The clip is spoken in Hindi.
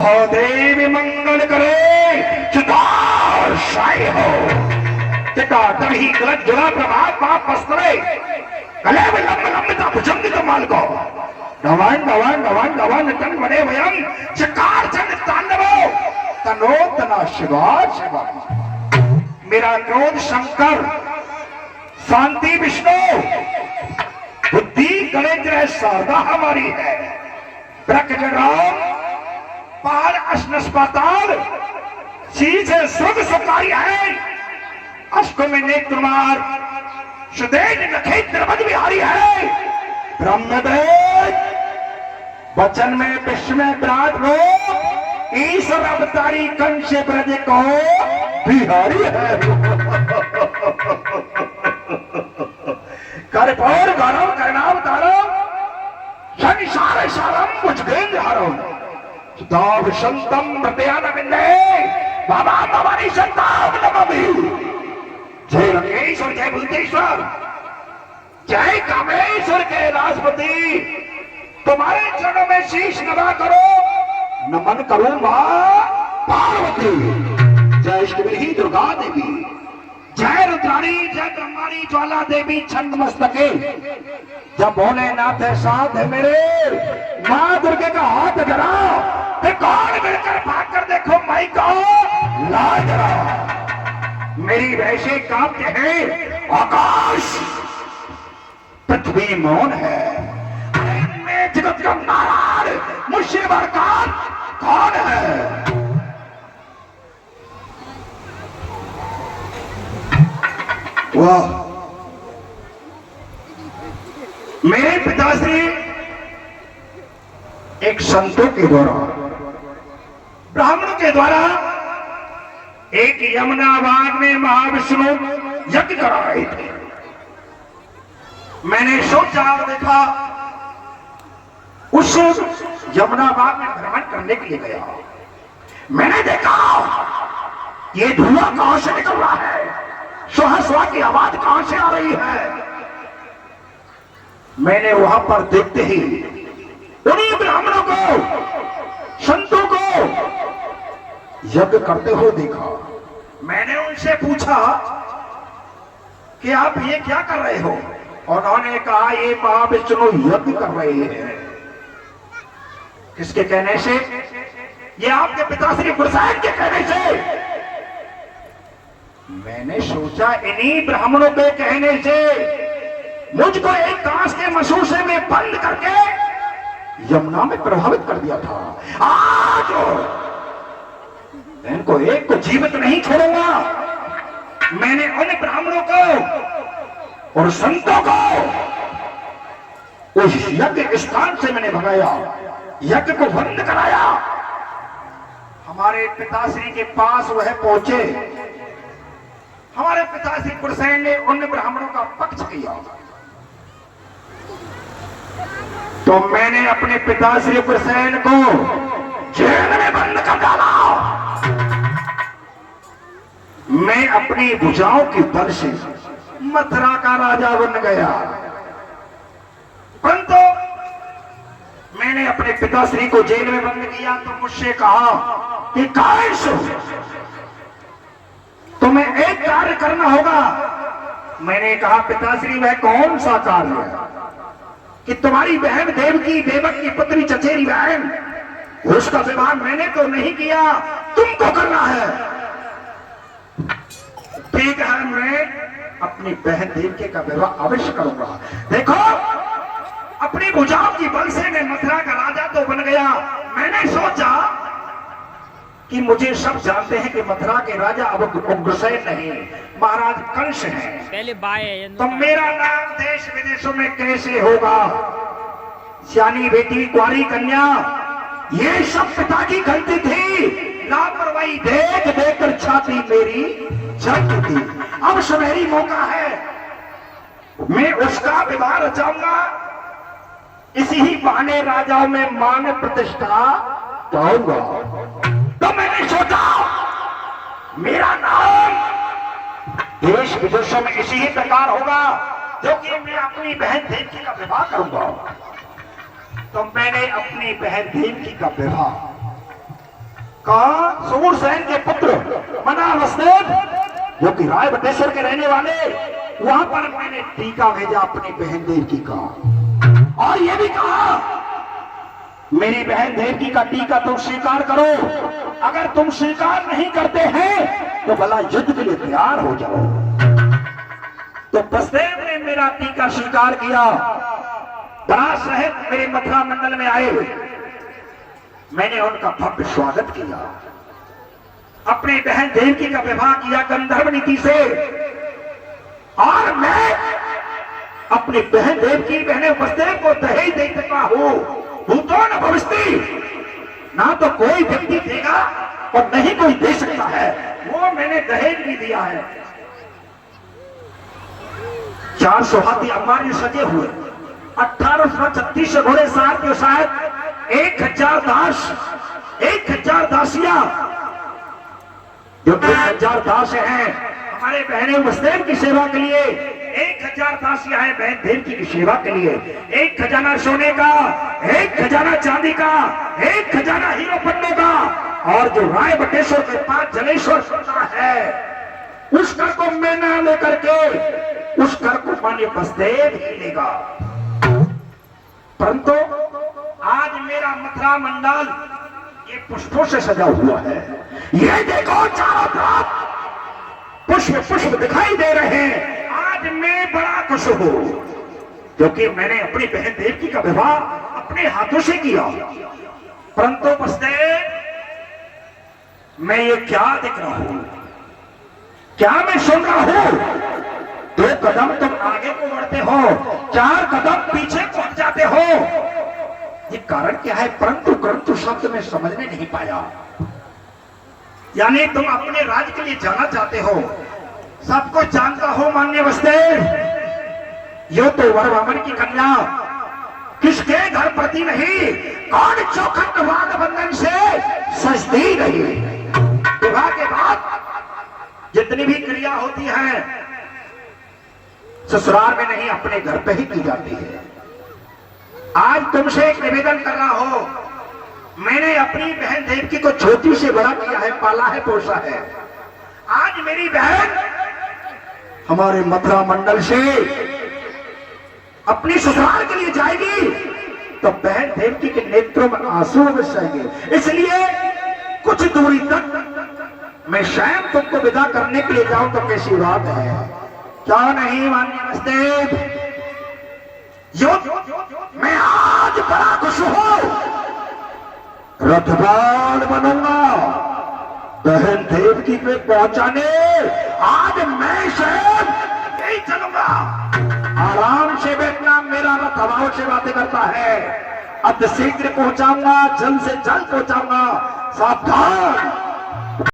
हो देवी मंगल करे चितार शाही हो चिता तभी गलत जुड़ा प्रभात पाप पस्तरे गले में लंबता भुजंग कमाल को धवन धवन धवन धवन तन बड़े वयम चकार चंद तांडवो तनो तना शिवा शिवा। मेरा क्रोध शंकर, शांति विष्णु, बुद्धि गणेश ग्रह शारदा हमारी है। ब्रह्म राम पार अश्नस पाताल शीश है स्वर्ग सुकारी है। अष्ट में नेत्रमार सुदेव नखेत्र मद विहारी है। ब्रह्मदेव वचन में विश्व में विराट रो ईश्वर अवतारी कंश ब्रज को बिहारी है। कर्पूर गौरव करणावतारम संसार सारम भुजगेंद्र हरम दाव संतम प्रत्यानविंदे बाबा भवानी संताप नमः। जय रंगेश्वर, जय भूतेश्वर, जय कामेश्वर के राजपति, तुम्हारे चरणों में शीश नवा करो, नमन करो मां पार्वती। जय श्री दुर्गा देवी, जय रुद्राणी, जय ब्रह्माणी ज्वाला देवी छंद मस्तके। जब भोलेनाथ है साथ है मेरे, मां दुर्गे का हाथ जरा फिर कौन मिलकर भाग कर देखो माई को लाज जरा। मेरी वैसे काव्य है आकाश, पृथ्वी मौन है, मैं जगत का नारायण मुझसे बढ़कर कौन है। वाह, मेरे पिताश्री एक संतों के द्वारा, ब्राह्मणों के द्वारा एक यमुनाबाग में महाविष्णु यज्ञ करा रहे थे। मैंने सोचा और देखा, उस यमुनाबाग में भ्रमण करने के लिए गया। मैंने देखा ये धुआं कहां से निकल रहा है, सुहा सुहा की आवाज कहां से आ रही है। मैंने वहां पर देखते ही उन्हीं ब्राह्मणों को, संतों को यज्ञ करते हुए देखा। मैंने उनसे पूछा कि आप ये क्या कर रहे हो। उन्होंने कहा ये महाविष्णु यज्ञ कर रहे हैं। किसके कहने से? ये आपके पिताश्री गुरसाहिब के कहने से। मैंने सोचा इन्हीं ब्राह्मणों के कहने से मुझको एक कांच के मसूसे में बंद करके यमुना में प्रभावित कर दिया था। आज मैं इनको एक को जीवित नहीं छोड़ूंगा। मैंने उन ब्राह्मणों को और संतों को उस यज्ञ स्थान से मैंने भगाया, यज्ञ को बंद कराया। हमारे पिताश्री के पास वह पहुंचे। हमारे पिताश्री गुरसैन ने उन ब्राह्मणों का पक्ष किया। तो मैंने अपने पिताश्री गुरसैन को जेल में बंद कर डाला। मैं अपनी भुजाओं की बल से मथुरा का राजा बन गया। परंतु मैंने अपने पिताश्री को जेल में बंद किया तो मुझसे कहा कि काश तुम्हें एक कार्य करना होगा। मैंने कहा पिताश्री वह कौन सा कार्य है कि तुम्हारी बहन देवकी, देवक की पुत्री चचेरी बहन, उसका विवाह मैंने तो नहीं किया, तुमको करना है। ठीक है, मैं अपनी बहन देवकी का विवाह अवश्य करूंगा। देखो, अपनी भुजाओं की बल से मैं मथुरा का राजा तो बन गया। मैंने सोचा कि मुझे सब जानते हैं कि मथुरा के राजा अब गुरसैन नहीं, महाराज कंस हैं। पहले बाय तो मेरा नाम देश विदेशों में कैसे होगा। सियानी बेटी, कुंवारी कन्या, ये सब पिता की गलती थी। लापरवाही देख देख कर छाती मेरी जलती थी। अब सुनहरी मौका है, मैं उसका विवाह रचाऊंगा। इसी ही बहाने राजाओं में मान प्रतिष्ठा पाऊंगा। तो मैंने सोचा मेरा नाम देश विदेशों में इसी ही प्रकार होगा, जो कि मैं अपनी बहन देवकी का विवाह करूंगा। तो मैंने अपनी बहन देवकी का विवाह कहा सूरसेन के पुत्र मना वसुदेव, जो कि राय बटेश्वर के रहने वाले, वहां पर मैंने टीका भेजा अपनी बहन देवकी का, और यह भी कहा मेरी बहन देवकी का टीका तुम स्वीकार करो। अगर तुम स्वीकार नहीं करते हैं तो भला युद्ध के लिए तैयार हो जाओ। तो वसुदेव ने मेरा टीका स्वीकार किया। दास सहित मेरे मथुरा मंडल में आए। मैंने उनका भव्य स्वागत किया। अपनी बहन देवकी का विवाह किया गंधर्व नीति से, और मैं अपनी बहन देवकी बहने वसुदेव को दहेज दे चुका हूं। भूतो न भविष्यति, ना तो कोई व्यक्ति देगा और नहीं कोई दे सकता है, वो मैंने दहेज भी दिया है। 400 हाथी अम्बारी सजे हुए, 1836 घोड़े साथ के साथ 1000 दास, 1000 दासियां, जो 1000 दास हैं हमारे बहने वसुदेव की सेवा के लिए, 1000 दासियां हैं बहन देवकी की सेवा के लिए। 1 खजाना सोने का, 1 खजाना चांदी का, 1 खजाना हीरो पन्नों का, और जो राय बटेश्वर के पास जलेश्वर सुनता है उस कर को मैं ना लेकर के, उस कर को मान्य वसुदेव ही लेगा। परंतु आज मेरा मथुरा मंडल ये पुष्पों से सजा हुआ है। ये देखो चारों तरफ पुष्प पुष्प दिखाई दे रहे हैं। आज मैं बड़ा खुश हूं क्योंकि मैंने अपनी बहन देवकी का विवाह अपने हाथों से किया। परंतु वसुदेव, मैं ये क्या देख रहा हूं, क्या मैं सुन रहा हूं? 2 कदम तुम आगे को बढ़ते हो, 4 कदम पीछे को हट जाते हो। ये कारण क्या है? परंतु शब्द में समझने नहीं पाया। यानी तुम अपने राज्य के लिए जाना चाहते हो, सबको जानता हो मान्य वसुदेव। यो तो वरवामन की कन्या किसके घर पति नहीं, कौन चौखट वाद बंधन से सजती रही। विवाह के बाद जितनी भी क्रिया होती है ससुराल में नहीं, अपने घर पे ही की जाती है। आज तुमसे एक निवेदन कर रहा हो, मैंने अपनी बहन देवकी को छोटी से बड़ा किया है, पाला है, पोसा है। आज मेरी बहन हमारे मथुरा मंडल से अपनी ससुराल के लिए जाएगी तो बहन देवकी के नेत्रों में आंसू बरसेंगे। इसलिए कुछ दूरी तक मैं स्वयं तुमको विदा करने के लिए जाऊं तो कैसी बात है? क्या नहीं मान्य वसुदेव? मैं आज बड़ा खुश हूं, रथवान बनूंगा बहन देवकी पे पहुंचाने। आज मैं स्वयं नहीं चलूंगा, आराम से बैठना। मेरा रथ हवाओं से बातें करता है, अब शीघ्र पहुंचाऊंगा, जल्द से जल्द पहुंचाऊंगा। सावधान।